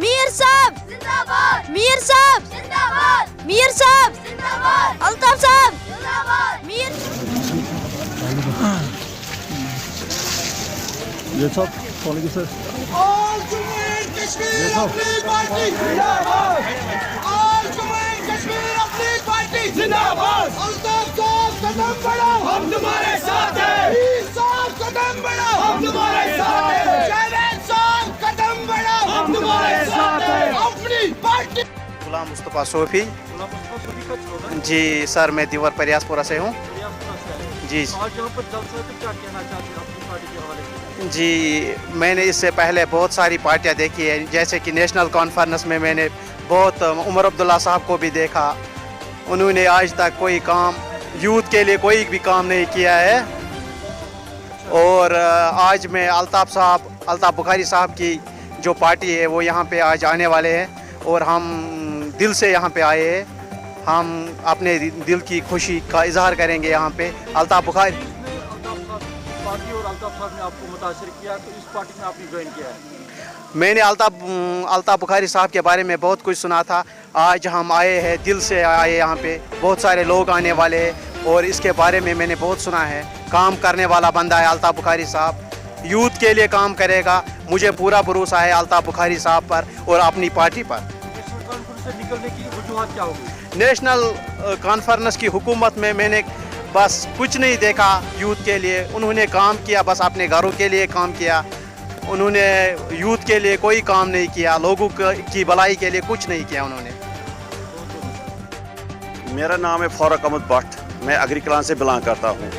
میر صاحب زندہ میر صاحب زندہ میر صاحب زندہ الطاف صاحب زندہ میر یہ سب کون کی سر آل جمہوریہ کشمیر اپنی پارٹی زندہ باد آل جمہوریہ کشمیر اپنی پارٹی زندہ باد الطاف صاحب قدم بڑھاؤ ہم تمہارے ساتھ ہیں میر صاحب قدم بڑھاؤ ہم تمہارے ساتھ ہیں جاوید صاحب قدم بڑھاؤ ہم تمہارے ساتھ ہیں اپنی پارٹی غلام مصطفیٰ صوفی جی سر میں دیور پریاس پورہ سے ہوں جی جی میں نے اس سے پہلے بہت ساری پارٹیاں دیکھی ہیں جیسے کہ نیشنل کانفرنس میں نے بہت عمر عبداللہ صاحب کو بھی دیکھا انہوں نے آج تک کوئی کام یوتھ کے لیے کوئی بھی کام نہیں کیا ہے اور آج میں الطاف بخاری صاحب کی جو پارٹی ہے وہ یہاں پہ آج آنے والے ہیں اور ہم دل سے یہاں پہ آئے ہیں ہم اپنے دل کی خوشی کا اظہار کریں گے یہاں پہ الطاف بخاری پارٹی اور الطاف صاحب نے آپ کو متاثر کیا تو اس پارٹی میں آپ نے جوائن کیا ہے میں نے الطاف بخاری صاحب کے بارے میں بہت کچھ سنا تھا آج ہم آئے ہیں دل سے آئے یہاں پہ بہت سارے لوگ آنے والے ہیں اور اس کے بارے میں نے بہت سنا ہے کام کرنے والا بندہ ہے الطاف بخاری صاحب یوتھ کے لیے کام کرے گا مجھے پورا بھروسہ ہے الطاف بخاری صاحب پر اور اپنی پارٹی پر نیشنل کانفرنس سے نکلنے کی وجوہات کیا ہوگی نیشنل کانفرنس کی حکومت میں نے بس کچھ نہیں دیکھا یوتھ کے لیے انہوں نے کام کیا بس اپنے گھروں کے لیے کام کیا انہوں نے یوتھ کے لیے کوئی کام نہیں کیا لوگوں کی بھلائی کے لیے کچھ نہیں کیا انہوں نے میرا نام ہے فاروق احمد بٹ میں اگری کلان سے بلانگ کرتا ہوں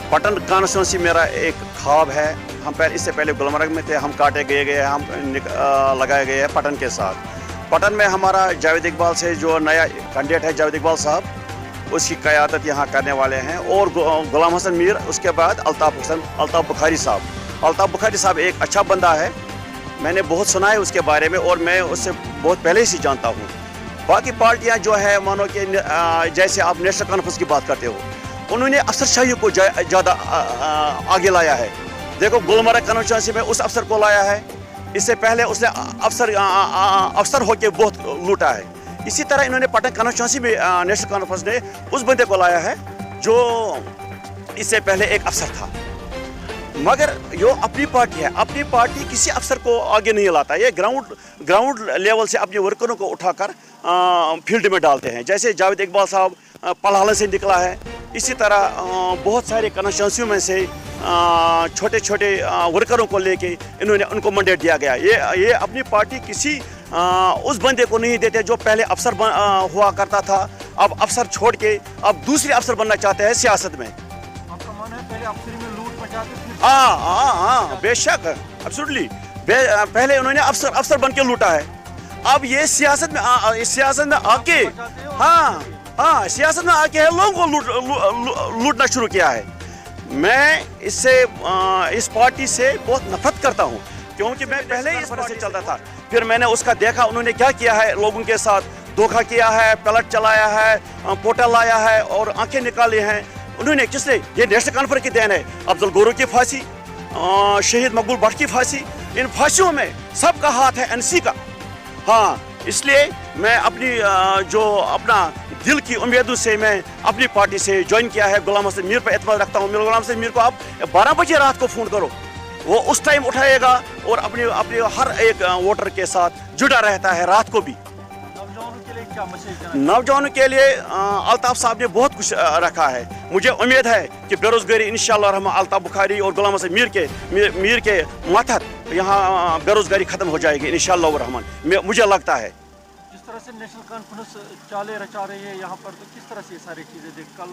پٹن کانسٹیچوئنسی میرا ایک خواب ہے ہم اس سے پہلے گلمرگ میں تھے ہم کاٹے گئے ہم لگائے گئے ہیں پٹن کے ساتھ پٹن میں ہمارا جاوید اقبال سے جو نیا کینڈیڈیٹ ہے جاوید اقبال صاحب اس کی قیادت یہاں کرنے والے ہیں اور غلام حسن میر اس کے بعد الطاف بخاری صاحب ایک اچھا بندہ ہے میں نے بہت سنا ہے اس کے بارے میں اور میں اس سے بہت پہلے سے جانتا ہوں باقی پارٹیاں جو ہے مانو کہ جیسے آپ نیشنل کانفرنس کی بات کرتے ہو انہوں نے افسر شاہی کو زیادہ آگے لایا ہے دیکھو گلمرگ کانسٹیچوئنسی میں اس افسر کو لایا ہے اس سے پہلے اس نے افسر ہو کے بہت لوٹا ہے اسی طرح انہوں نے پٹن کانسٹیچوئنسی میں نیشنل کانفرنس نے اس بندے کو لایا ہے جو اس سے پہلے ایک افسر تھا مگر یہ اپنی پارٹی ہے اپنی پارٹی کسی افسر کو آگے نہیں لاتا یہ گراؤنڈ لیول سے اپنے ورکروں کو اٹھا کر فیلڈ میں ڈالتے ہیں جیسے جاوید اقبال صاحب پلہالہ سے نکلا ہے اسی طرح بہت سارے کانسٹیچوئنسیوں میں سے چھوٹے چھوٹے ورکروں کو لے کے انہوں نے ان کو منڈیٹ دیا گیا یہ اپنی پارٹی کسی اس بندے کو نہیں دیتے جو پہلے افسر ہوا کرتا تھا اب افسر چھوڑ کے اب دوسرے افسر بننا چاہتے ہیں سیاست میں آپ کا ماننا ہے پہلے افسری میں لوٹ مچاتے تھے ہاں بے شک ایبسولوٹلی پہلے انہوں نے افسر بن کے لوٹا ہے اب یہ سیاست میں آ کے سیاست میں آ کے لوگوں کو لوٹنا شروع کیا ہے میں اس پارٹی سے بہت نفرت کرتا ہوں کیونکہ میں پہلے ہی اس پر سے چلتا تھا پھر میں نے اس کا دیکھا انہوں نے کیا کیا ہے لوگوں کے ساتھ دھوکہ کیا ہے پلٹ چلایا ہے پوٹل لایا ہے اور آنکھیں نکالی ہیں انہوں نے کس نے یہ نیشنل کانفرنس کی دین ہے افضل گورو کی پھانسی شہید مقبول بٹ کی پھانسی ان پھانسیوں میں سب کا ہاتھ ہے NC کا ہاں اس لیے میں اپنا دل کی امیدوں سے میں اپنی پارٹی سے جوائن کیا ہے غلام حسن میر پر اعتماد رکھتا ہوں غلام حسن میر کو آپ 12 بجے رات کو فون کرو وہ اس ٹائم اٹھائے گا اور اپنے ہر ایک ووٹر کے ساتھ جڑا رہتا ہے رات کو بھی نوجوانوں کے لیے الطاف صاحب نے بہت کچھ رکھا ہے مجھے امید ہے کہ بے روزگاری انشاءاللہ الرحمن الطاف بخاری اور غلام حسن میر کے ماتحت یہاں بے روزگاری ختم ہو جائے گی انشاءاللہ الرحمن مجھے لگتا ہے جس طرح سے نیشنل کانفرنس چالے رچا رہی ہے یہاں پر تو کس طرح سے یہ ساری چیزیں دیکھ کل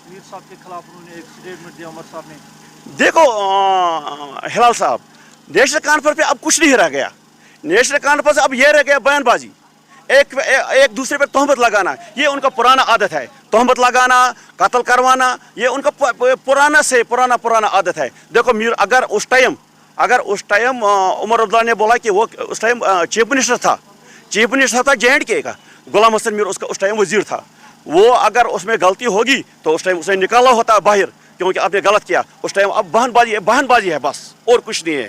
میر صاحب کے خلاف انہوں نے ایک اسٹیٹمنٹ دیا عمر صاحب نے دیکھو ہلال صاحب نیشنل کانفرنس پہ اب کچھ نہیں رہ گیا نیشنل کانفرنس اب یہ رہ گیا بیان بازی ایک دوسرے پہ تہمت لگانا یہ ان کا پرانا عادت ہے تہمت لگانا قتل کروانا یہ ان کا پرانا عادت ہے دیکھو میر اگر اس ٹائم عمر عبداللہ نے بولا کہ وہ اس ٹائم چیف منسٹر تھا JNK کا غلام حسن میر اس ٹائم وزیر تھا وہ اگر اس میں غلطی ہوگی تو اس ٹائم اسے نکالا ہوتا باہر کیونکہ آپ نے غلط کیا اس ٹائم اب بہن بازی ہے بس اور کچھ نہیں ہے